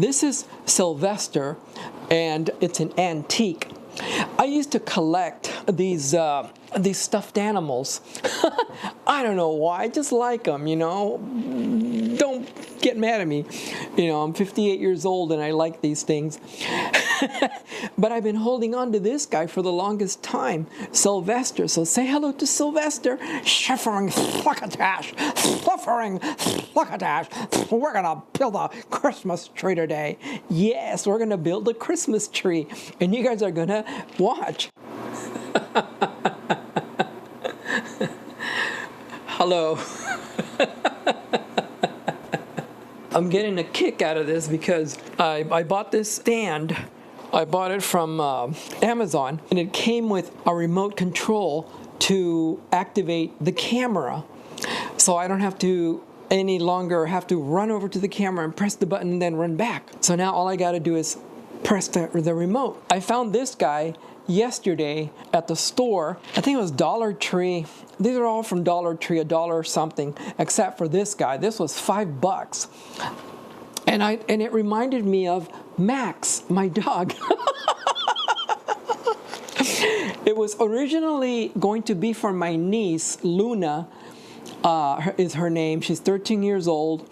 This is Sylvester, and it's an antique. I used to collect these stuffed animals. I don't know why, I just like them, you know. Don't get mad at me. You know, I'm 58 years old and I like these things. But I've been holding on to this guy for the longest time, Sylvester. So say hello to Sylvester. Suffering succotash, suffering succotash. We're gonna build a Christmas tree today. Yes, we're gonna build a Christmas tree, and you guys are gonna watch. Hello. I'm getting a kick out of this because I bought this stand. I bought it from Amazon, and it came with a remote control to activate the camera. So I don't have to any longer have to run over to the camera and press the button and then run back. So now all I got to do is press the remote. I found this guy yesterday at the store. I think it was Dollar Tree. These are all from Dollar Tree, $1 something, except for this guy. This was $5. And it reminded me of Max, my dog. It was originally going to be for my niece, Luna, is her name. She's 13 years old,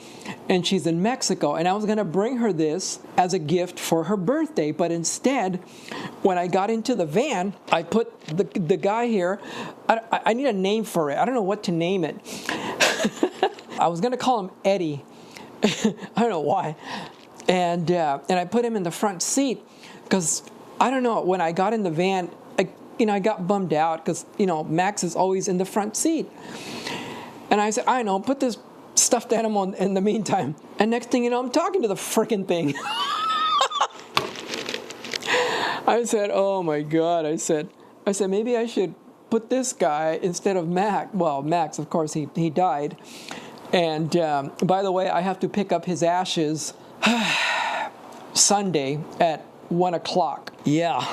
and she's in Mexico. And I was going to bring her this as a gift for her birthday. But instead, when I got into the van, I put the guy here. I need a name for it. I don't know what to name it. I was going to call him Eddy. I don't know why. And I put him in the front seat because, I don't know, when I got in the van, I got bummed out because, Max is always in the front seat. And I said, I know, put this stuffed animal in the meantime. And next thing you know, I'm talking to the frickin' thing. I said, oh my God. I said, maybe I should put this guy instead of Max. Well, Max, of course, he died. And by the way, I have to pick up his ashes Sunday at 1 o'clock. Yeah,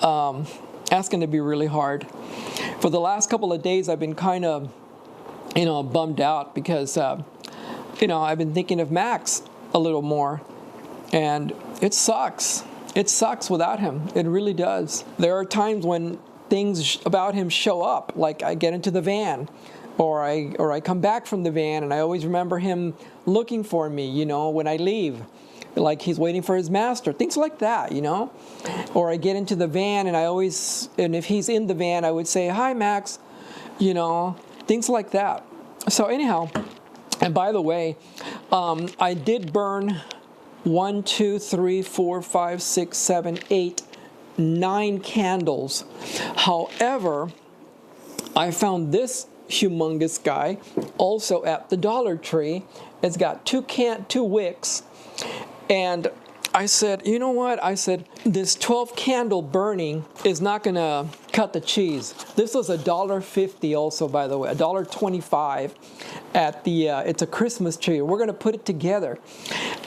that's going to be really hard. For the last couple of days, I've been kind of, bummed out because, I've been thinking of Max a little more. And it sucks. It sucks without him. It really does. There are times when things about him show up, like I get into the van, or I come back from the van, and I always remember him looking for me, when I leave, like he's waiting for his master, things like that, Or I get into the van, and if he's in the van, I would say, hi, Max, things like that. So anyhow, and by the way, I did burn 1, 2, 3, 4, 5, 6, 7, 8, 9 candles. However, I found this humongous guy also at the Dollar Tree. It's got 2 wicks, and I said, you know what? I said, this 12 candle burning is not gonna cut the cheese. This was $1.50 also, by the way, $1.25 at the, it's a Christmas tree. We're gonna put it together.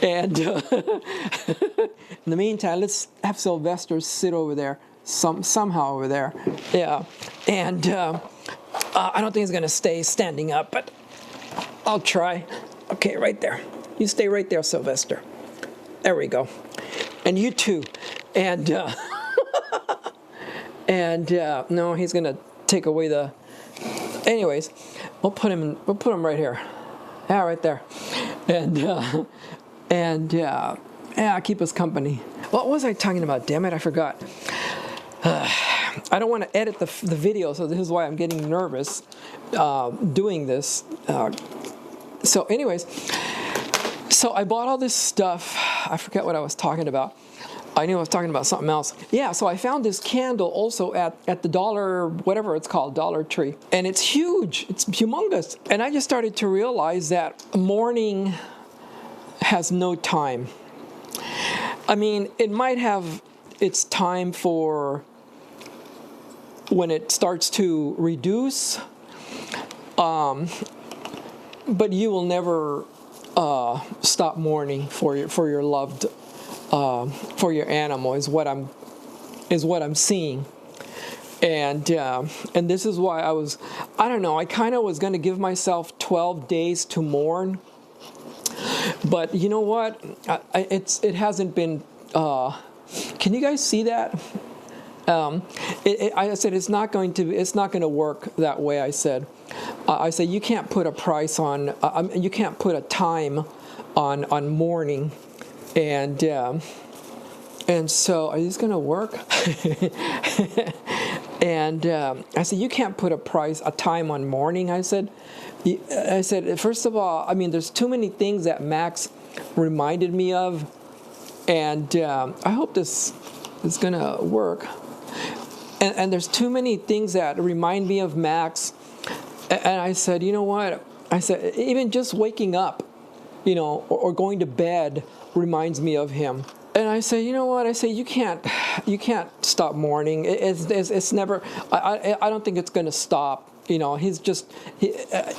And in the meantime, let's have Sylvester sit over there, somehow over there. Yeah, and I don't think he's gonna stay standing up, but I'll try. Okay, right there. You stay right there, Sylvester. There we go. And you too. And no, he's gonna take away the. Anyways, we'll put him right here. Yeah, right there. And keep us company. What was I talking about? Damn it, I forgot. I don't want to edit the video, so this is why I'm getting nervous doing this. So anyways, so I bought all this stuff. I forget what I was talking about. I knew I was talking about something else. Yeah, so I found this candle also at the Dollar, whatever it's called, Dollar Tree. And it's huge. It's humongous. And I just started to realize that mourning has no time. I mean, it might have its time for when it starts to reduce, but you will never stop mourning for your loved, for your animal is what I'm seeing, and this is why I don't know, I kind of was going to give myself 12 days to mourn, But you know what? It hasn't been. Can you guys see that? I said it's not going to work that way. I said you can't put a price on. You can't put a time on mourning, and so are these going to work? And I said you can't put a time on mourning. I said first of all, I mean, there's too many things that Max reminded me of, and I hope this is going to work. And there's too many things that remind me of Max. And I said, you know what? I said, even just waking up, or going to bed reminds me of him. And I said, you know what? I say, you can't stop mourning. It's never. I don't think it's going to stop.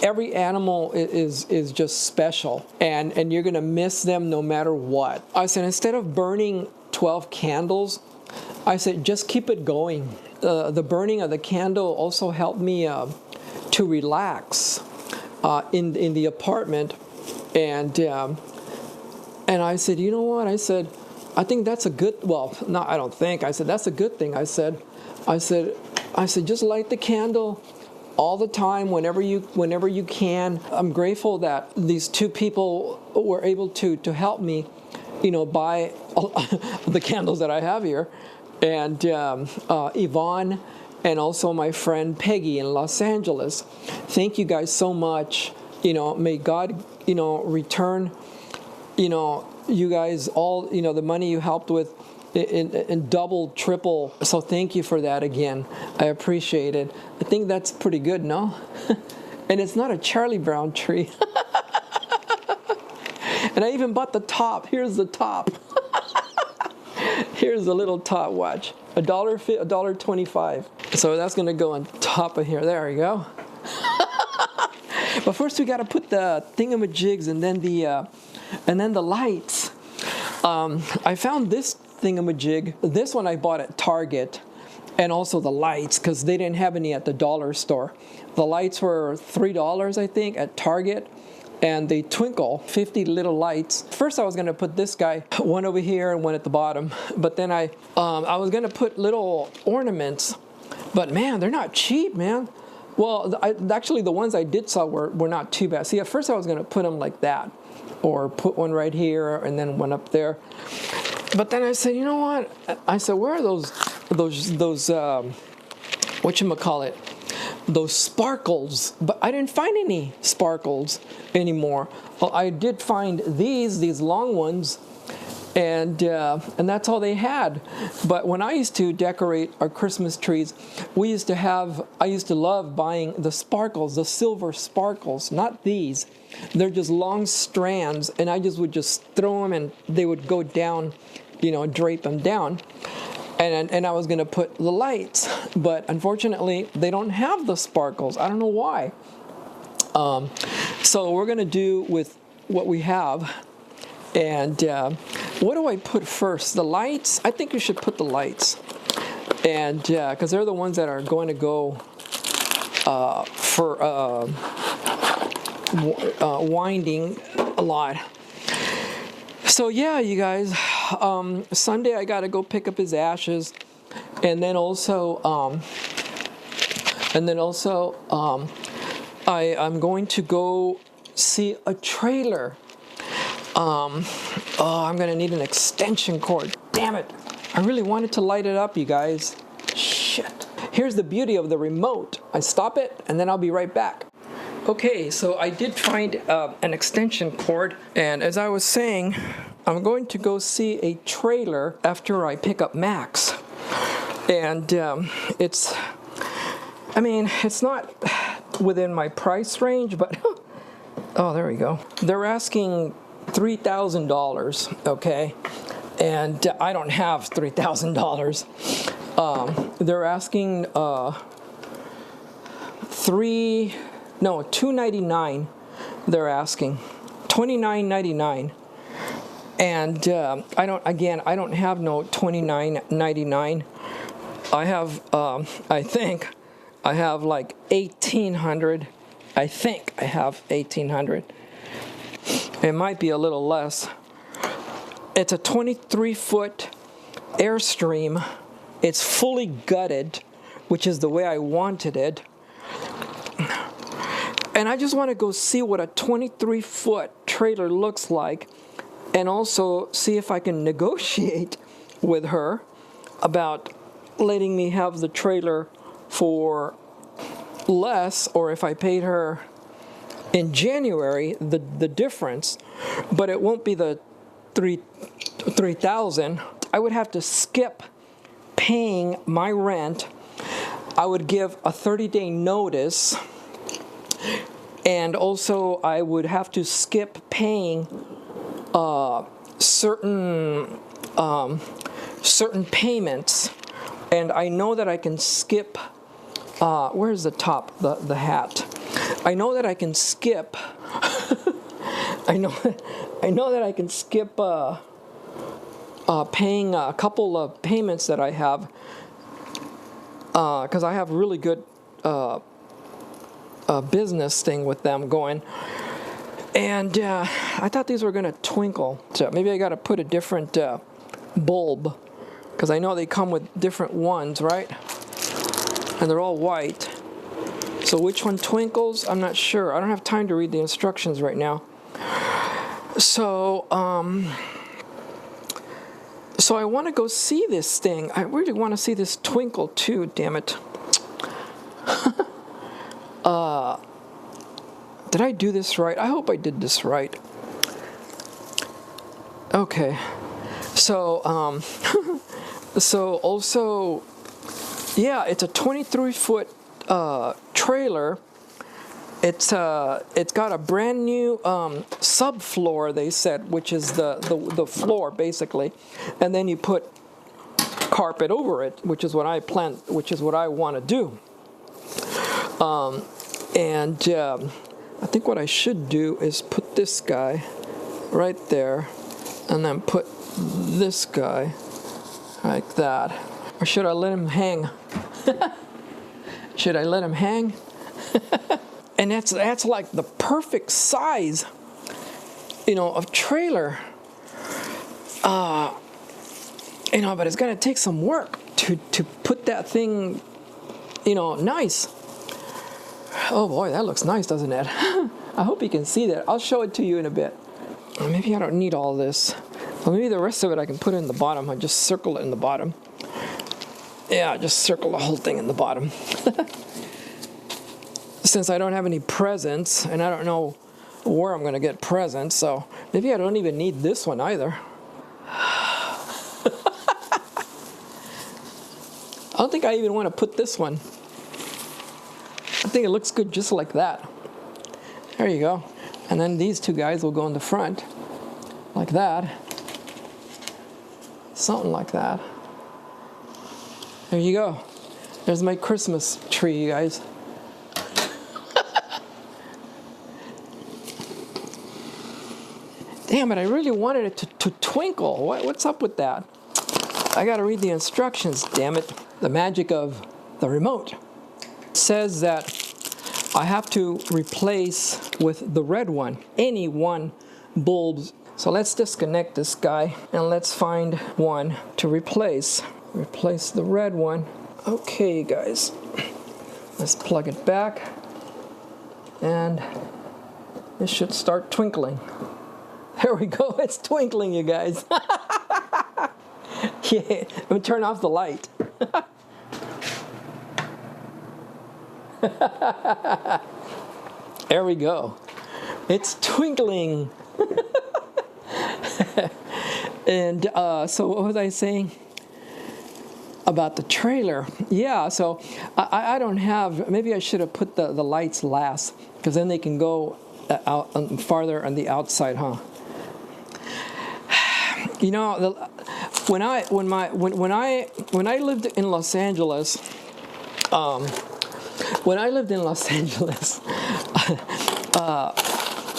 Every animal is just special, and you're going to miss them no matter what. I said, instead of burning 12 candles, I said, just keep it going. The burning of the candle also helped me to relax in the apartment, and I said, you know what? I said, I think that's a good. Well, no, I don't think. I said that's a good thing. I said, just light the candle all the time, whenever you can. I'm grateful that these two people were able to help me, buy the candles that I have here. And Yvonne, and also my friend Peggy in Los Angeles. Thank you guys so much. May God, return, you guys all, the money you helped with in double, triple. So thank you for that again. I appreciate it. I think that's pretty good, no? And it's not a Charlie Brown tree. And I even bought the top. Here's the top. Here's the little top. Watch, $1.25. So that's gonna go on top of here. There we go. But first we got to put the thingamajigs and then the lights. I found this thingamajig. This one I bought at Target, and also the lights, because they didn't have any at the dollar store. The lights were $3, I think, at Target. And they twinkle, 50 little lights. First I was gonna put this guy, one over here and one at the bottom. But then I was gonna put little ornaments, but man, they're not cheap, man. Well, actually the ones I did saw were not too bad. See, at first I was gonna put them like that, or put one right here and then one up there. But then I said, you know what? I said, where are those whatchamacallit? Those sparkles, but I didn't find any sparkles anymore. Well, I did find these long ones, and that's all they had. But when I used to decorate our Christmas trees, I used to love buying the sparkles, the silver sparkles, not these. They're just long strands, and I would just throw them, and they would go down, drape them down. And I was going to put the lights, but unfortunately, they don't have the sparkles. I don't know why. So we're going to do with what we have. And what do I put first? The lights? I think you should put the lights. And because they're the ones that are going to go for winding a lot. So yeah, you guys, Sunday I got to go pick up his ashes, and then also I'm going to go see a trailer. I'm gonna need an extension cord. Damn it! I really wanted to light it up, you guys. Shit. Here's the beauty of the remote. I stop it, and then I'll be right back. Okay, so I did find an extension cord, and as I was saying, I'm going to go see a trailer after I pick up Max. And it's not within my price range, but oh, there we go. They're asking $3,000, okay? And I don't have $3,000. They're asking $299. They're asking $29.99. And I don't have no $29.99. I have I think I have like $1,800. I think I have $1,800. It might be a little less. It's a 23-foot Airstream. It's fully gutted, which is the way I wanted it. And I just want to go see what a 23-foot trailer looks like, and also see if I can negotiate with her about letting me have the trailer for less, or if I paid her in January the difference, but it won't be the $3,000. I would have to skip paying my rent. I would give a 30-day notice, and also I would have to skip paying certain payments. And I know that I can skip. Where's the top? The hat. I know that I can skip. I know that I can skip paying a couple of payments that I have, because I have really good business thing with them going. And I thought these were gonna twinkle. So maybe I got to put a different bulb, because I know they come with different ones, right? And they're all white. So which one twinkles? I'm not sure. I don't have time to read the instructions right now. So so I want to go see this thing. I really want to see this twinkle too, damn it. Did I do this right? I hope I did this right. Okay. So so also, yeah, it's a 23-foot trailer. It's got a brand new subfloor, they said, which is the floor basically, and then you put carpet over it, which is what I plan, which is what I want to do. I think what I should do is put this guy right there, and then put this guy like that. Or should I let him hang? Should I let him hang? And that's like the perfect size, of trailer. But it's gonna take some work to put that thing, nice. Oh boy, that looks nice, doesn't it? I hope you can see that. I'll show it to you in a bit. Maybe I don't need all this. Well, maybe the rest of it I can put in the bottom. I just circle it in the bottom. Yeah, just circle the whole thing in the bottom. Since I don't have any presents, and I don't know where I'm going to get presents, so maybe I don't even need this one either. I don't think I even want to put this one. I think it looks good just like that. There you go. And then these two guys will go in the front, like that. Something like that. There you go. There's my Christmas tree, you guys. Damn it, I really wanted it to twinkle. What's up with that? I gotta read the instructions, damn it. The magic of the remote. It says that I have to replace with the red one, any one bulbs. So let's disconnect this guy and let's find one to replace. Replace the red one. Okay, guys. Let's plug it back. And this should start twinkling. There we go, it's twinkling, you guys. Yeah, let me turn off the light. There we go. It's twinkling. And so what was I saying about the trailer? Yeah, so I don't have, maybe I should have put the lights last, because then they can go out farther on the outside, huh? When I lived in Los Angeles,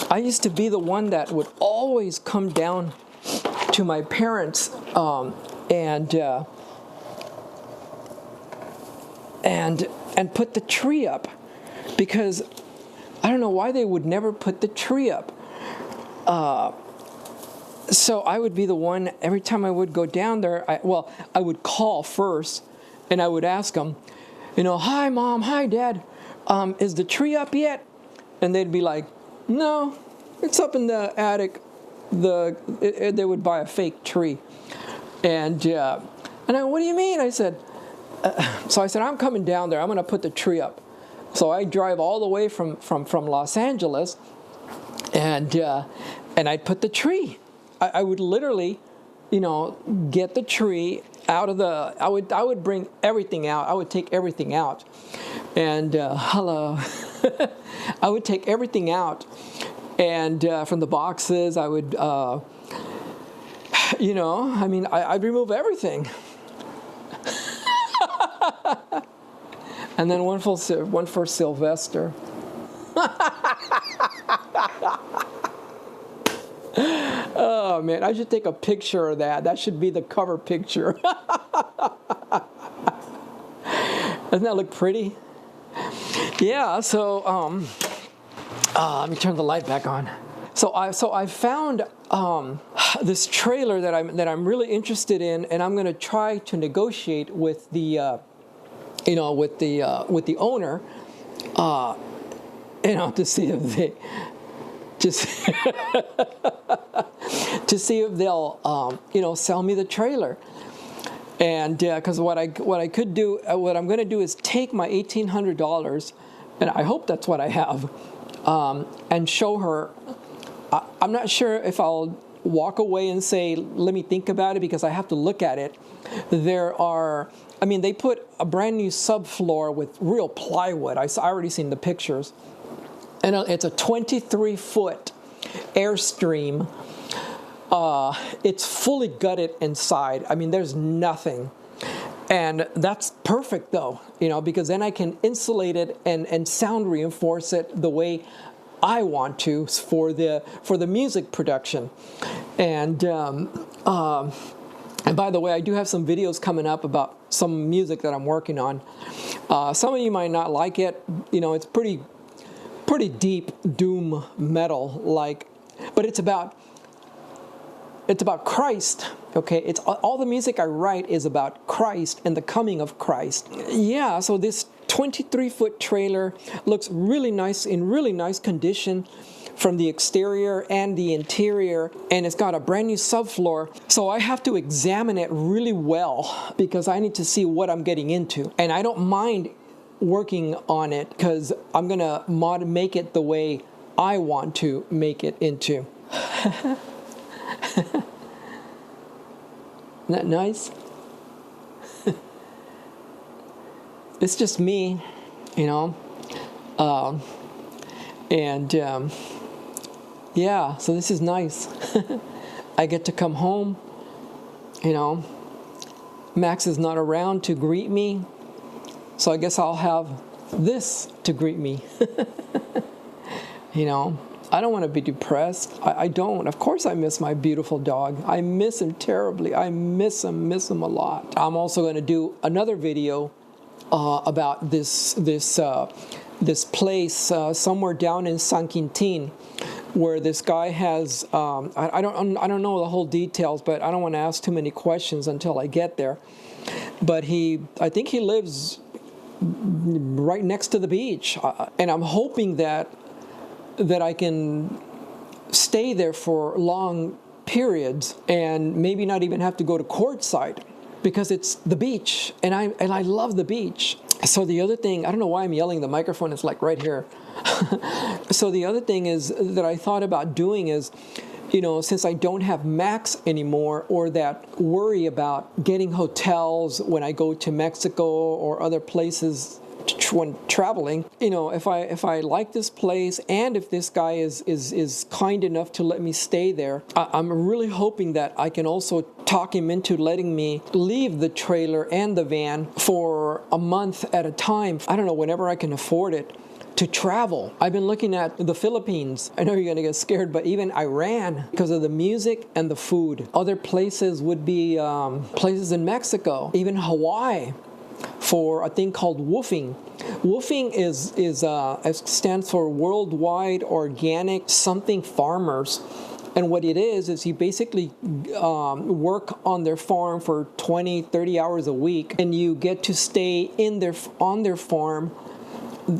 I used to be the one that would always come down to my parents and put the tree up, because I don't know why they would never put the tree up. So I would be the one, every time I would go down there, I would call first, and I would ask them, hi, Mom, hi, Dad, is the tree up yet? And they'd be like, no, it's up in the attic. They would buy a fake tree. And what do you mean? I said, I'm coming down there. I'm going to put the tree up. So I drive all the way from Los Angeles, and I'd put the tree. I would literally, get the tree out of the. I would bring everything out. I would take everything out, and hello. I would take everything out, and from the boxes, I would, I'd remove everything. And then one for Sylvester. Oh man, I should take a picture of that. That should be the cover picture. Doesn't that look pretty? Yeah. So let me turn the light back on. So I found this trailer that I'm really interested in, and I'm going to try to negotiate with the with the owner, to see if they just to see if they'll sell me the trailer. And because what I'm going to do is take my $1,800, and I hope that's what I have, and show her. I'm not sure if I'll walk away and say, let me think about it, because I have to look at it. They put a brand new subfloor with real plywood. I already seen the pictures. And it's a 23-foot Airstream. It's fully gutted inside. There's nothing. And that's perfect, though, because then I can insulate it and sound reinforce it the way I want to for the music production. And by the way, I do have some videos coming up about some music that I'm working on. Some of you might not like it. It's pretty deep doom metal like, but it's about Christ. Okay, it's all the music I write is about Christ and the coming of Christ. Yeah, so this 23-foot trailer looks really nice, in really nice condition from the exterior and the interior, and it's got a brand new subfloor. So I have to examine it really well because I need to see what I'm getting into. And I don't mind working on it because I'm gonna make it the way I want to make it into. Isn't that nice? It's just me, yeah, so this is nice. I get to come home, Max is not around to greet me, so I guess I'll have this to greet me. I don't want to be depressed. I don't. Of course I miss my beautiful dog. I miss him terribly. I miss him a lot. I'm also going to do another video about this place somewhere down in San Quintin, where this guy has I don't know the whole details, but I don't want to ask too many questions until I get there. But I think he lives right next to the beach, and I'm hoping that I can stay there for long periods and maybe not even have to go to courtside, because it's the beach, and I love the beach. So the other thing, I don't know why I'm yelling, the microphone is like right here. So the other thing is that I thought about doing is, since I don't have Max anymore, or that worry about getting hotels when I go to Mexico or other places when traveling, if I like this place, and if this guy is kind enough to let me stay there, I'm really hoping that I can also talk him into letting me leave the trailer and the van for a month at a time. I don't know, whenever I can afford it, to travel. I've been looking at the Philippines. I know you're going to get scared, but even Iran, because of the music and the food. Other places would be places in Mexico, even Hawaii, for a thing called woofing. Woofing stands for Worldwide Organic Something Farmers, And what it is you basically work on their farm for 20, 30 hours a week, and you get to stay on their farm.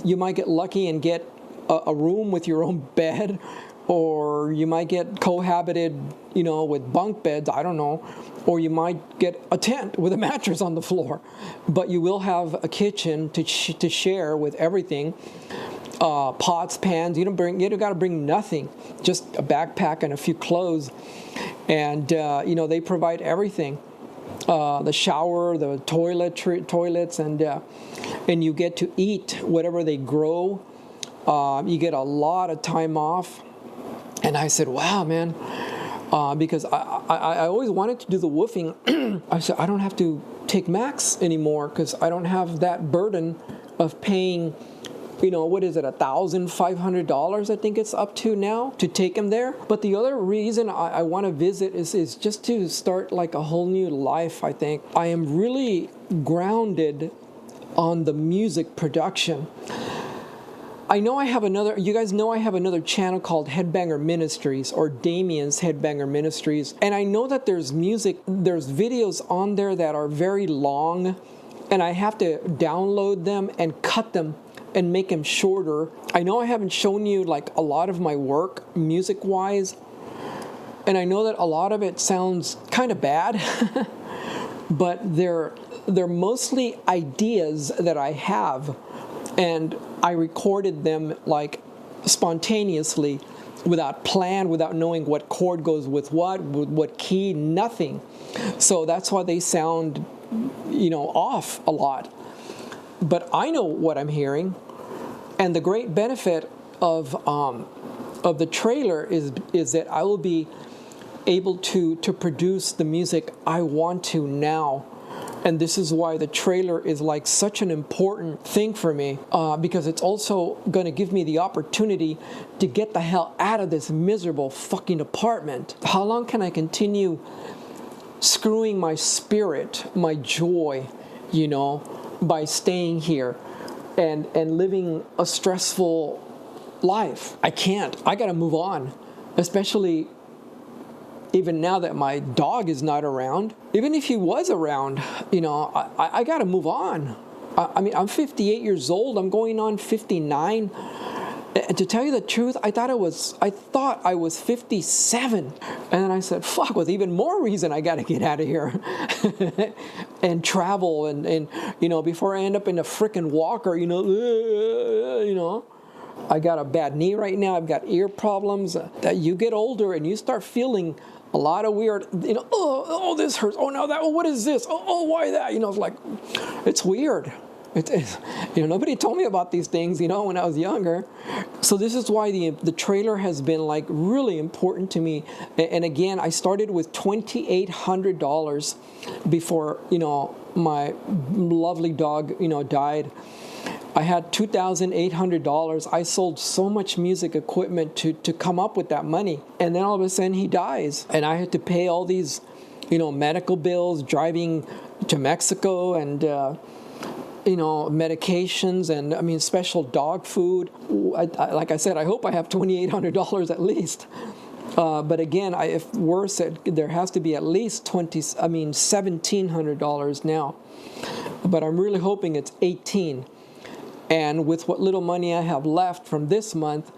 You might get lucky and get a room with your own bed, or you might get cohabited, with bunk beds, I don't know, or you might get a tent with a mattress on the floor. But you will have a kitchen to share with everything. Pots, pans, you don't got to bring nothing, just a backpack and a few clothes. And, they provide everything. The shower, the toilets, and you get to eat whatever they grow. You get a lot of time off. And I said, wow, man, because I always wanted to do the woofing. I said, I don't have to take Max anymore because I don't have that burden of paying, what is it, $1,500, I think it's up to now, to take him there. But the other reason I want to visit is just to start like a whole new life, I think. I am really grounded on the music production. You guys know I have another channel called Headbanger Ministries, or Damien's Headbanger Ministries. And I know that there's videos on there that are very long, and I have to download them and cut them and make them shorter. I know I haven't shown you like a lot of my work music-wise, and I know that a lot of it sounds kind of bad, but they're mostly ideas that I have, and I recorded them like spontaneously, without plan, without knowing what chord goes with what key, nothing. So that's why they sound, off a lot. But I know what I'm hearing, and the great benefit of the trailer is that I will be able to produce the music I want to now. And this is why the trailer is like such an important thing for me, because it's also going to give me the opportunity to get the hell out of this miserable fucking apartment. How long can I continue screwing my spirit, my joy, by staying here and living a stressful life? I can't. I got to move on, especially even now that my dog is not around. Even if he was around, I got to move on. I mean, I'm 58 years old. I'm going on 59. And to tell you the truth, I thought I was 57. And then I said, fuck, with even more reason I got to get out of here and travel. And before I end up in a frickin' walker, I got a bad knee right now. I've got ear problems. That you get older and you start feeling a lot of weird, oh, this hurts. Oh, now that, what is this? Oh, why that? It's like, it's weird. It's nobody told me about these things, when I was younger. So this is why the trailer has been like really important to me. And again, I started with $2,800 before, my lovely dog, died. I had $2,800. I sold so much music equipment to come up with that money. And then all of a sudden he dies. And I had to pay all these, medical bills, driving to Mexico, and, medications, and special dog food. Like I said, I hope I have $2,800 at least. But again, if worse, there has to be at least $1,700 now. But I'm really hoping it's 18. And with what little money I have left from this month,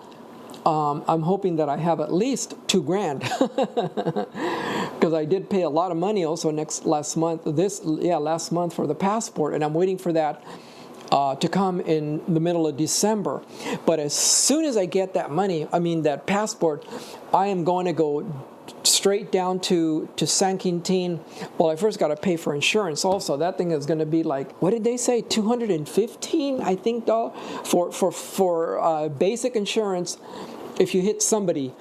I'm hoping that I have at least $2,000, because I did pay a lot of money also last month for the passport, and I'm waiting for that to come in the middle of December. But as soon as I get that money, that passport, I am going to go straight down to San Quintin. Well, I first got to pay for insurance also. That thing is going to be like, what did they say, $215, I think, for basic insurance. If you hit somebody,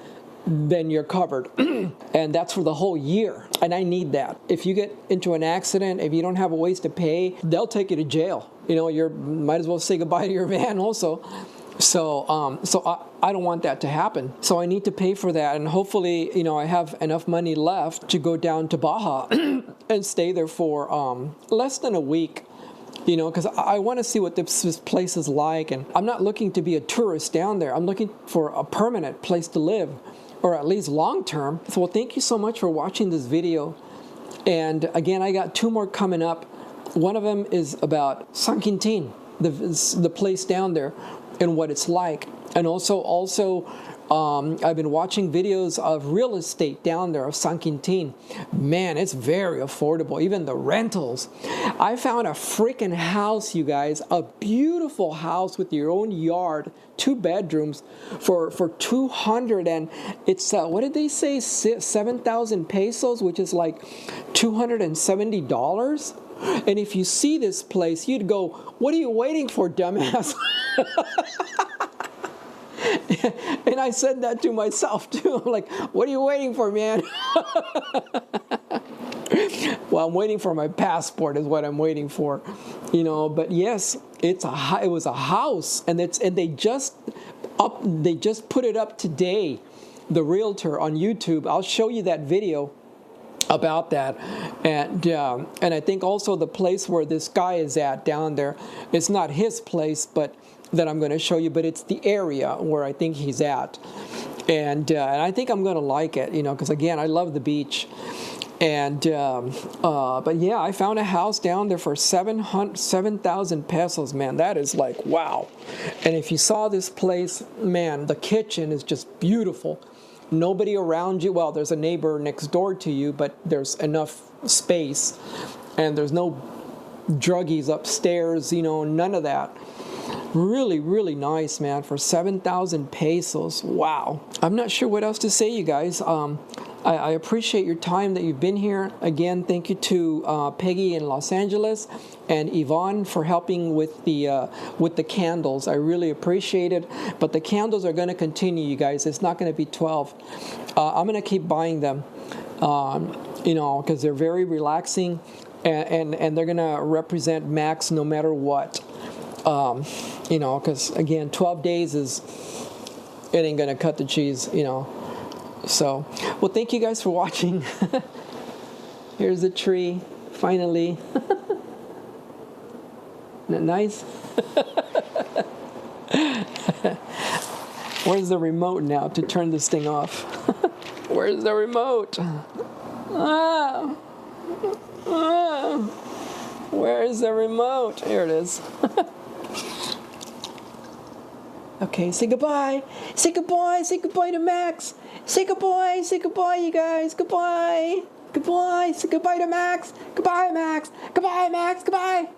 then you're covered. And that's for the whole year. And I need that. If you get into an accident, if you don't have a ways to pay, they'll take you to jail. You might as well say goodbye to your van also. So I don't want that to happen. So I need to pay for that, and hopefully, I have enough money left to go down to Baja and stay there for less than a week. Because I want to see what this place is like, and I'm not looking to be a tourist down there. I'm looking for a permanent place to live, or at least long-term. So, well, thank you so much for watching this video. And again, I got 2 more coming up. One of them is about San Quintin, the place down there, and what it's like. And also, I've been watching videos of real estate down there of San Quintin. Man, it's very affordable, even the rentals. I found a freaking house, you guys, a beautiful house with your own yard, 2 bedrooms for 200, and it's, what did they say, 7,000 pesos, which is like $270. And if you see this place, you'd go, what are you waiting for, dumbass? And I said that to myself too. I'm like, what are you waiting for, man? Well, I'm waiting for my passport is what I'm waiting for, you know. But yes, it was a house, and they just put it up today. The realtor on YouTube. I'll show you that video about that, and I think also the place where this guy is at down there. It's not his place, but that I'm going to show you, but it's the area where I think he's at, and I think I'm going to like it, you know, because again, I love the beach, and but yeah, I found a house down there for 7,000 pesos, man. That is like wow. And if you saw this place, man, the kitchen is just beautiful. Nobody around you. Well, there's a neighbor next door to you, but there's enough space, and there's no druggies upstairs, you know, none of that. Really, really nice, man, for 7,000 pesos. Wow. I'm not sure what else to say, you guys. I appreciate your time that you've been here. Again, thank you to Peggy in Los Angeles and Yvonne for helping with the candles. I really appreciate it. But the candles are going to continue, you guys. It's not going to be 12. I'm going to keep buying them, you know, because they're very relaxing, and they're going to represent Max no matter what. You know, because again, 12 days it ain't going to cut the cheese, you know. So, well, thank you guys for watching. Here's the tree, finally. Isn't that nice? Where's the remote now to turn this thing off? Where's the remote? Where's the remote? Here it is. Okay, say goodbye. Say goodbye. Say goodbye to Max. Say goodbye. Say goodbye, you guys. Goodbye. Goodbye. Say goodbye to Max. Goodbye, Max. Goodbye, Max. Goodbye.